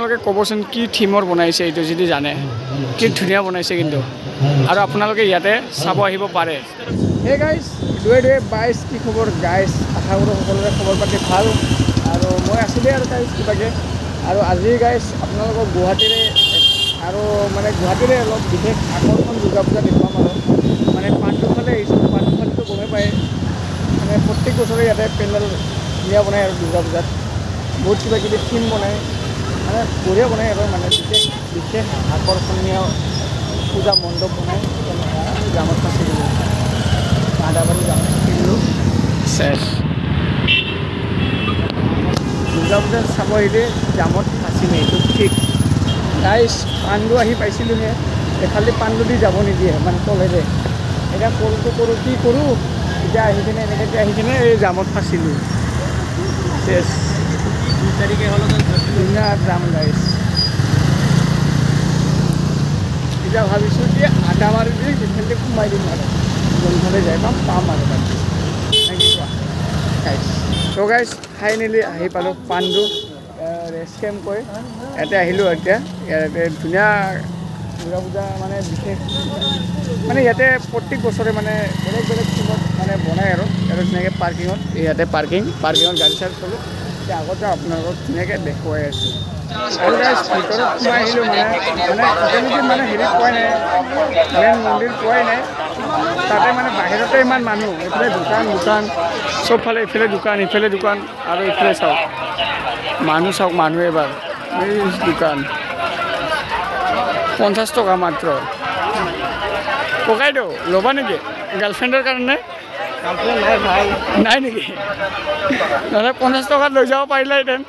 আপোনালোকে ক'বচোন কি থিমৰ বনাইছে এইটো যদি জানে কি ধুনীয়া বনাইছে কিন্তু আৰু আপোনালোকে ইয়াতে চাব আহিব পাৰে হে গাইজ দুৱে বাইছ কি খবৰ গাইজ আশা কৰোঁ সকলোৰে খবৰ পাতি ভাল আৰু মই আছোঁ দেই আৰু গাইজ কিবাকে আৰু আজি গাইজ আপোনালোকক গুৱাহাটীৰে আৰু মানে গুৱাহাটীৰে অলপ বিশেষ আকৰ্ষণ দুৰ্গা পূজা দেখুৱাম আৰু মানে পাণ্ডুফালে আহিছোঁ পাণ্ডুফালেতো গমেই পায় মানে প্ৰত্যেক বছৰে ইয়াতে পেণ্ডেল ধুনীয়া বনায় আৰু দুৰ্গা পূজাত বহুত কিবা কিবি থিম বনায় মানে বঢ়িয়া বনায় আৰু মানে বিশেষ আকৰ্ষণীয় পূজা মণ্ডপ বনায় আমি জামত ফাঁচিলোঁ আদাবাৰী জামত ফাঁচিলোঁ শেষ দুৰ্গা পূজা চাব আহিলে জামত ফাঁচিলে এইটো ঠিক গাইজ পাণ্ডু আহি পাইছিলোঁহে এফালে পাণ্ডু দি যাব নিদিয়ে মানে তলেৰে এতিয়া কলটো কৰোঁ কি কৰোঁ এতিয়া আহি কিনে এনেকৈ আহি কিনে এই জামত ফাঁচিলোঁ শেষ 2 তাৰিখে হ'ল ধুনীয়া যাম গাইজ এতিয়া ভাবিছোঁ যে আদাবাৰী দি সেইফালে সোমাই দিম আৰু যোনফালে যাই পাম আৰু তাতে গাইজ ত' গাইজ ফাইনেলি আহি পালোঁ পাণ্ডু ৰেষ্ট কেম্প কৰি ইয়াতে আহিলোঁ এতিয়া ইয়াতে ধুনীয়া দুৰ্গা পূজা মানে বিশেষ মানে ইয়াতে প্ৰত্যেক বছৰে মানে বেলেগ বেলেগ থিমত মানে বনায় আৰু ইয়াতে ধুনীয়াকৈ পাৰ্কিঙত ইয়াতে পাৰ্কিঙত গাড়ী চাৰ্জ কৰোঁ এতিয়া আগতে আপোনালোকক ধুনীয়াকৈ দেখুৱাই আছোঁ আৰু গাইজ ভিতৰত সোমাই আহিলোঁ মানে এতিয়ালৈকে মানে হেৰি পোৱাই নাই মেইন মন্দিৰ পোৱাই নাই তাতে মানে বাহিৰতে ইমান মানুহ এইফালে দোকান চবফালে ইফালে দোকান আৰু ইফালে চাওক মানুহ এবাৰ এই দোকান 50 টকা মাত্ৰ ককাইদেউ ল'বা নেকি গাৰ্লফ্ৰেণ্ডৰ কাৰণে নাই নেকি নহ'লে 50 টকাত লৈ যাব পাৰিলেহেঁতেন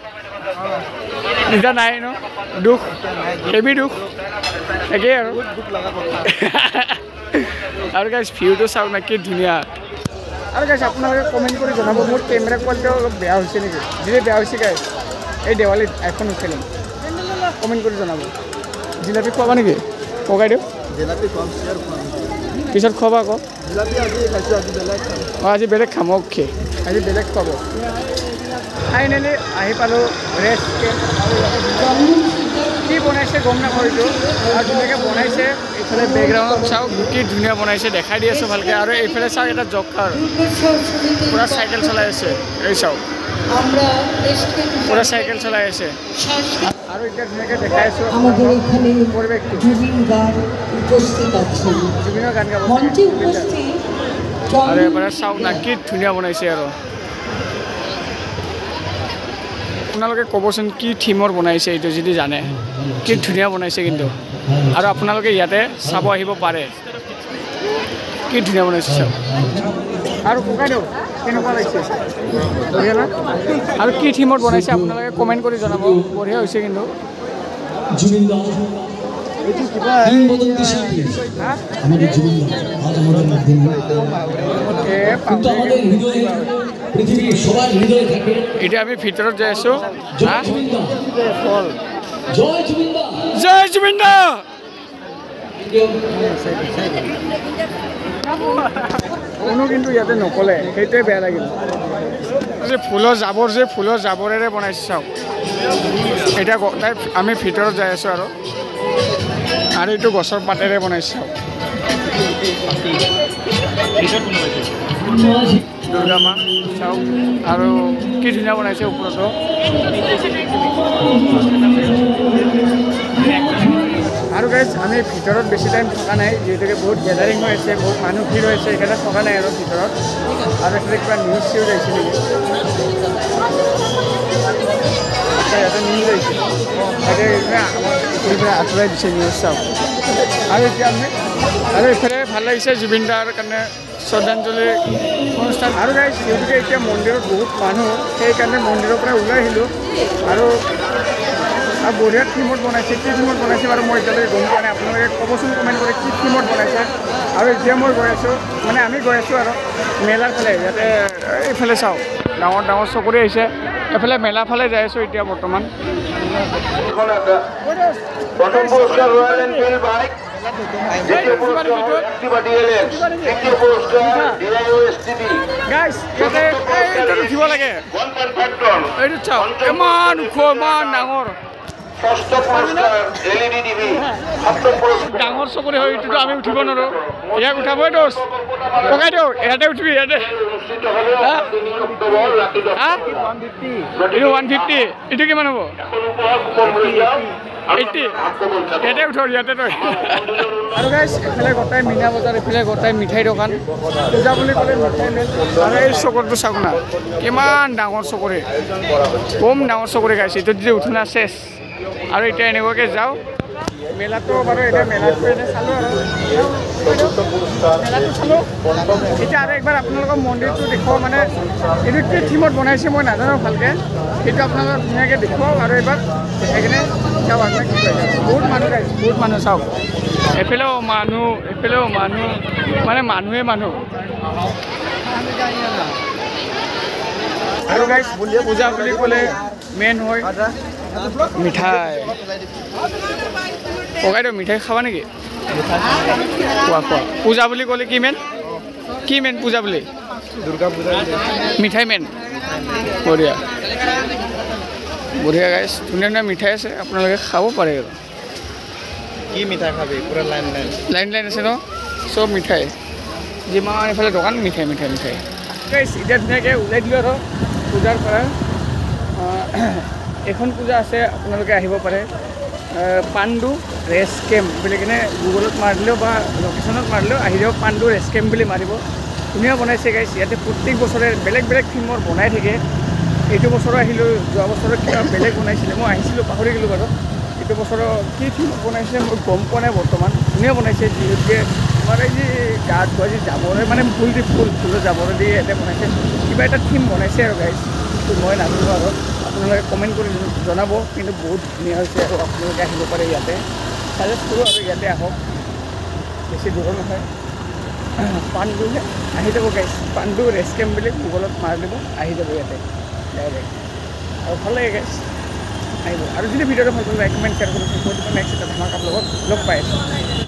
এতিয়া নাই ন দুখ হেভি দুখ একেই আৰু গাইজ ভিউটো চাওক না কি ধুনীয়া আৰু গাইজ আপোনালোকে কমেণ্ট কৰি জনাব মোৰ কেমেৰা কোৱালিটিও অলপ বেয়া হৈছে নেকি যদি বেয়া হৈছে গাইজ এই দেৱালীত আইফোন উঠিম কমেণ্ট কৰি জনাব জিলাপি খুৱাবা নেকি ককাইদেউ জিলাপি খুৱাম পিছত খুৱাবা আকৌ আজি বেলেগ খাম অ'কে আজি বেলেগ খুৱাব ফাইনেলি আহি পালোঁ ৰেষ্ট কেম্প কি বনাইছে গম নাপাওঁ এইটো আৰু ধুনীয়াকৈ বনাইছে এইফালে বেকগ্ৰাউণ্ডত চাওক কি ধুনীয়া বনাইছে দেখাই দি আছোঁ ভালকৈ আৰু এইফালে চাওক এটা জব কাৰ পূৰা চাইকেল চলাই আছে এই চাওক পূৰা চাইকেল চলাই আছে আৰু এতিয়া ধুনীয়াকৈ দেখাই আছোঁ পৰিৱেশটো জুবিনৰ গান গাব আৰু এবাৰ চাওক না কি ধুনীয়া বনাইছে আৰু আপোনালোকে ক'বচোন কি থিমৰ বনাইছে এইটো যদি জানে কি ধুনীয়া বনাইছে কিন্তু আৰু আপোনালোকে ইয়াতে চাব আহিব পাৰে কি ধুনীয়া বনাইছে চাওক আৰু ককাইদেউ কেনেকুৱা লাগিছে বঢ়িয়া না আৰু কি থিমত বনাইছে আপোনালোকে কমেণ্ট কৰি জনাব বঢ়িয়া হৈছে কিন্তু এতিয়া আমি ভিতৰত যাই আছোঁ জয় জুবিন দা কোনো কিন্তু ইয়াতে নকলে সেইটোৱে বেয়া লাগিল যে ফুলৰ জাবৰেৰে বনাইছে চাওক এতিয়া আমি ভিতৰত যাই আছোঁ আৰু এইটো গছৰ পাতেৰে বনাইছে চাওক দুৰ্গা মা চাওক আৰু কি ধুনীয়া বনাইছে ওপৰতো আৰু গাইজ আমি ভিতৰত বেছি টাইম থকা নাই যিহেতুকে বহুত গেদাৰিং হৈ আছে বহুত মানুহ ভিৰ হৈছে সেইকাৰণে থকা নাই আৰু ভিতৰত আৰু এইফালে কিবা নিউজ চিউজ আহিছে নেকি ইয়াতে নিউজ আহিছে তাকে আঁতৰাই দিছে নিউজ চাওক আৰু এতিয়া আমি আৰু এইফালে ভাল লাগিছে জুবিন দাৰ কাৰণে শ্ৰদ্ধাঞ্জলি অনুষ্ঠান আৰু গাইজ যিহেতুকে এতিয়া মন্দিৰত বহুত মানুহ সেইকাৰণে মন্দিৰৰ পৰা ওলাই আহিলোঁ আৰু বঢ়িয়া থিমত বনাইছে কি থিমত বনাইছে বাৰু মই এতিয়ালৈকে গম পোৱা নাই আপোনালোকে ক'বচোন কমেণ্ট কৰি কি থিমত বনাইছে আৰু এতিয়া মই গৈ আছোঁ মানে আমি গৈ আছোঁ আৰু মেলাৰ ফালে ইয়াতে এইফালে চাওক ডাঙৰ চকুৰি আহিছে এফালে মেলা ফালে যাই আছোঁ এতিয়া বৰ্তমান উঠিব লাগে এইটো চাওক ইমান ওখ ইমান ডাঙৰ ষষ্ঠ পুৰস্কাৰ এলইডি টিভি, সপ্তম পুৰস্কাৰ ডাঙৰ চকুৰে হয় এইটোতো আমি উঠিব নোৱাৰোঁ ইয়াক উঠাবই দোষ পকাই দিওঁ ইয়াতে উঠিবি ইয়াতে অনুষ্ঠিত হবে 3 অক্টোবর রাতে 10টা। এইটো 150 এইটো কিমান হ'ব এখন উপহার কুপন রয়েছে 80 ইয়াতে উঠৰ ইয়াতে তই আৰু গাইছ এফালে গোটাই মীনা বজাৰ এফালে গোটাই মিঠাই দোকান পূজা বুলি ক'লে মিঠাই মেল আৰু এই চকৰটো চাওক না কিমান ডাঙৰ চকৰে কম ডাঙৰ চকৰে গাইছে এইটো যদি উঠোনা চেছ আৰু এতিয়া এনেকুৱাকৈ যাওঁ মেলাটো বাৰু এতিয়া মেলাটো এনে চালোঁ আৰু মেলাটো চালোঁ এতিয়া আৰু একবাৰ আপোনালোকৰ মন্দিৰটো দেখুৱাওঁ মানে এইটো কি থিমত বনাইছে মই নাজানো ভালকৈ সেইটো আপোনালোকক ধুনীয়াকৈ দেখুৱাওঁ আৰু এবাৰ দেখাই কিনে চাওক আপোনাক কি কয় বহুত মানুহ গাইছে বহুত মানুহ চাওক এফালেও মানুহ মানে মানুহে মানুহ আৰু গাইছ পূজা বুলি ক'লে মেইন হয় মিঠাই ককাইদেউ মিঠাই খাবা নেকি খোৱা পূজা বুলি ক'লে কি মেইন পূজা বুলি দুৰ্গা পূজা মিঠাই মেইন বঢ়িয়া বঢ়িয়া গাইছ ধুনীয়া ধুনীয়া মিঠাই আছে আপোনালোকে খাব পাৰে আৰু কি মিঠাই খাবি পুৰা লাইন আছে ন চব মিঠাই যিমান এইফালে দোকান মিঠাই গাইছ এতিয়া ধুনীয়াকৈ ওলাই দিলোঁ আৰু পূজাৰ পৰা এখন পূজা আছে আপোনালোকে আহিব পাৰে পাণ্ডু ৰেচ কেম্প বুলি কিনে গুগলত মাৰিলেও বা লোকেশ্যনত মাৰিলেও আহি যাব পাণ্ডু ৰেচ কেম্প বুলি মাৰিব ধুনীয়া বনাইছে গাইছ ইয়াতে প্ৰত্যেক বছৰে বেলেগ বেলেগ থিমৰ বনাই থাকে এইটো বছৰো আহিলোঁ যোৱা বছৰত কিবা বেলেগ বনাইছিলে মই আহিছিলোঁ পাহৰি গ'লোঁ বাৰু এইটো বছৰৰ কি থিমত বনাইছে মই গম পোৱা নাই বৰ্তমান ধুনীয়া বনাইছে যিহেতুকে আমাৰ এই যে গাত ধোৱা যি জাবৰে মানে ফুলৰ জাবৰে দি ইয়াতে বনাইছে কিবা এটা থিম বনাইছে আৰু গাইছ সেইটো মই নাজানো আৰু আপোনালোকে কমেণ্ট কৰি জনাব কিন্তু বহুত ধুনীয়া হৈছে আৰু আপোনালোকে আহিব পাৰে ইয়াতে ছাজেষ্ট কৰোঁ আৰু ইয়াতে আহক বেছি দূৰৰ নহয় পাণ্ডু আহি যাব গাইছ পাণ্ডু ৰেচ কেম্প বুলি গুগলত মাৰি দিব আহি যাব ইয়াতে ডাইৰেক্ট আৰু ভাল লাগে গাইছ আহিব আৰু যদি ভিডিঅ'টো ভাল পালে লাইক কমেণ্ট শ্বেয়াৰ কৰিব নেক্সট এটা ধুনীয়া লগত লগ পাই আছোঁ